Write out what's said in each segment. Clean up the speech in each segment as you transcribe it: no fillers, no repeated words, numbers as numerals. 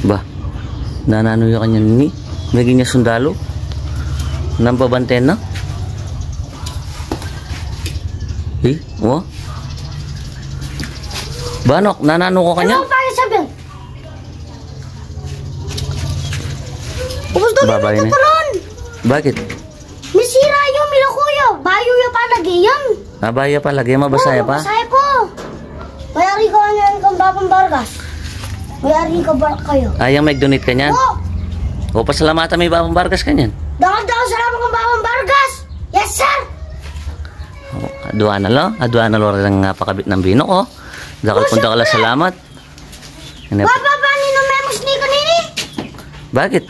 Ba, nanano yung kanya ni? May ganyan sundalo? Nampabanten na? Eh, oh? Banok, nanano ko kanya? Ano pa yung sabi? Gusto mo natutunan? Bakit? Misira yung milakuyo. Bayo yung palagayam. Abaya pa, lagay mabasaya pa? Mabasaya po. Mayari ka niyan kang Babang Vargas. Mayari ka ba kayo? Ayang mag-donate ka niyan? Oo. O, pasalamatan may Babang Vargas ka niyan? Dahan-dahan salamat kang Babang Vargas. Yes, sir. Aduan na lo rin ang pakabit ng binok, oh. Dakal punta ka lang salamat. Papa, paano memos ni kanini? Bakit?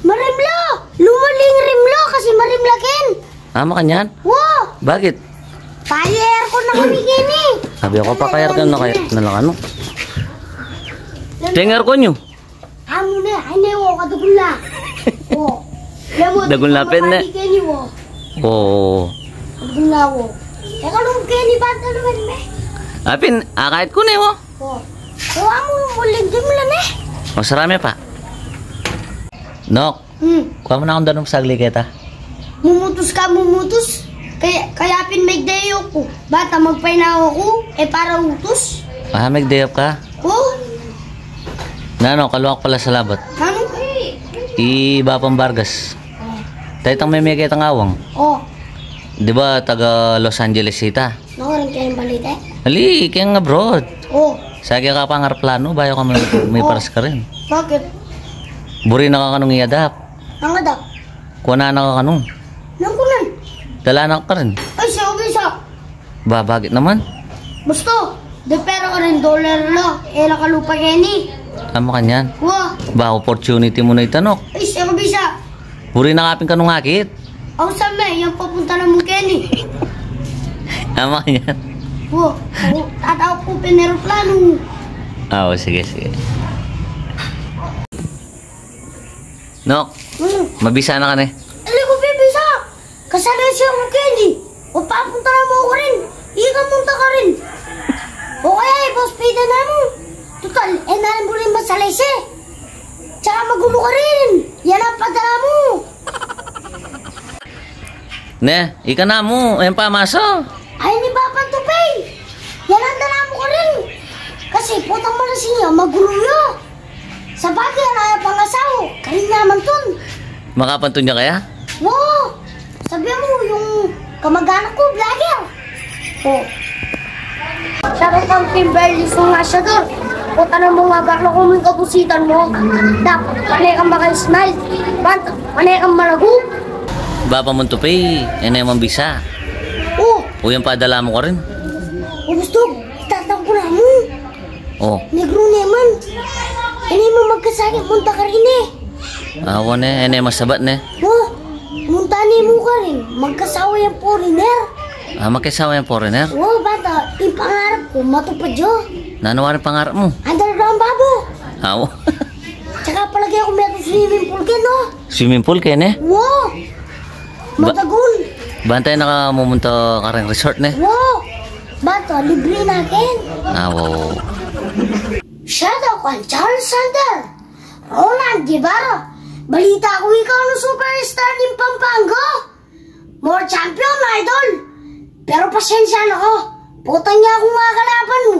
Marimlo! Lumaling rimlo kasi marimlakin. Ama ka niyan? Wow! Bakit? Payer ko na kami kini. Sabi ako pa kaya ka na lang ano? Tengar ko nyo. Amo na, ay wo kadugol na. Oh. Dagol na pen na. Oo. Dagol na wo. Teka nung kini ba naman me? Apin, kahit ko na mo. Oh. So amo muling dimlan eh. Masarami pa. Nok. Kuha mo na akong danong sagli kita. Mumutus ka, mumutus. Kaya pin may dayo ko. Bata magpainaw ako, para utos. May day up ka? Oh. Nano, kaluwak pala sa labat. Ano? Babang Vargas. Taytang may kitang awang. Oh. Di ba taga Los Angeles ita? Nakurin kayo ng balita Ali, kaya nga abroad. Oh. Sagi ka pa plano, bayo ka may paras ka rin. Bakit? Buri na ka kanong iadap. Ang adap? Kuha na ka kanong. Nangkunan? Dala na ka rin. Ay, siya, okay siya. Ba, bakit naman? Gusto. De pera ka rin dollar lo. Nakalupa keni. Tama ka niyan. Wow. Ba, opportunity mo na itanok. Ay, siya, okay siya. Buri na kapin ka nung akit. Ako sa may, yung papunta na mo keni. Tama ka niyan. Wow. Tataw ko pineroplano. Sige. Nok, mabisa na ka na eh. Ali ko bibisa. Kasali siya mo keni. O papunta na mo ko rin. Ika munta ka rin. O kaya, ipospida na mo. Total, narin mo rin masalay siya. Tsaka magulo ka rin. Yan ang padala mo. Ne, ika na mo. Ayan pa, maso. Ay, ni Papa Tupay. Yan ang dala mo ka rin. Kasi putang mo na siya, magulo yo. Sa bagay, ang pangasaw. Karin naman tun. Makapantun niya kaya? Wow. Sabi mo, yung kamag-anak ko, vlogger. Oh. Sabi kang Kimberly, nga siya doon. Puta na mo nga bakla kung may kapusitan mo. Dapat, panay kang maka-smile. Banta, panay kang malago. Bapa mo to pay, yan yung mambisa. Oh. O yung padala mo ka rin. O gusto, tatang ko na mo. Oh. Negro naman. Ini mo magkasakit, munta ka rin eh. Ako ne, yan yung masabat ne. Oh, munta ni mo ka rin. Magkasawa yung foreigner. Magkasawa yung foreigner? Oh, bata, yung pangarap ko, matupad yun. Nanawa rin pangarap mo? Underground babo. Ako? Tsaka palagi ako may swimming pool ka, no? Swimming pool kayo ne? Wow! Matagol. Bantay nakamumunta ka rin resort ne? Wow! Bata, libre natin. Wow. Shout out kay Charles Sander, Roland Guevara. Balita ko ikaw ng superstar ng Pampanga. More champion, idol. Pero pasensya na ko. Putang niya akong mga kalaban mo.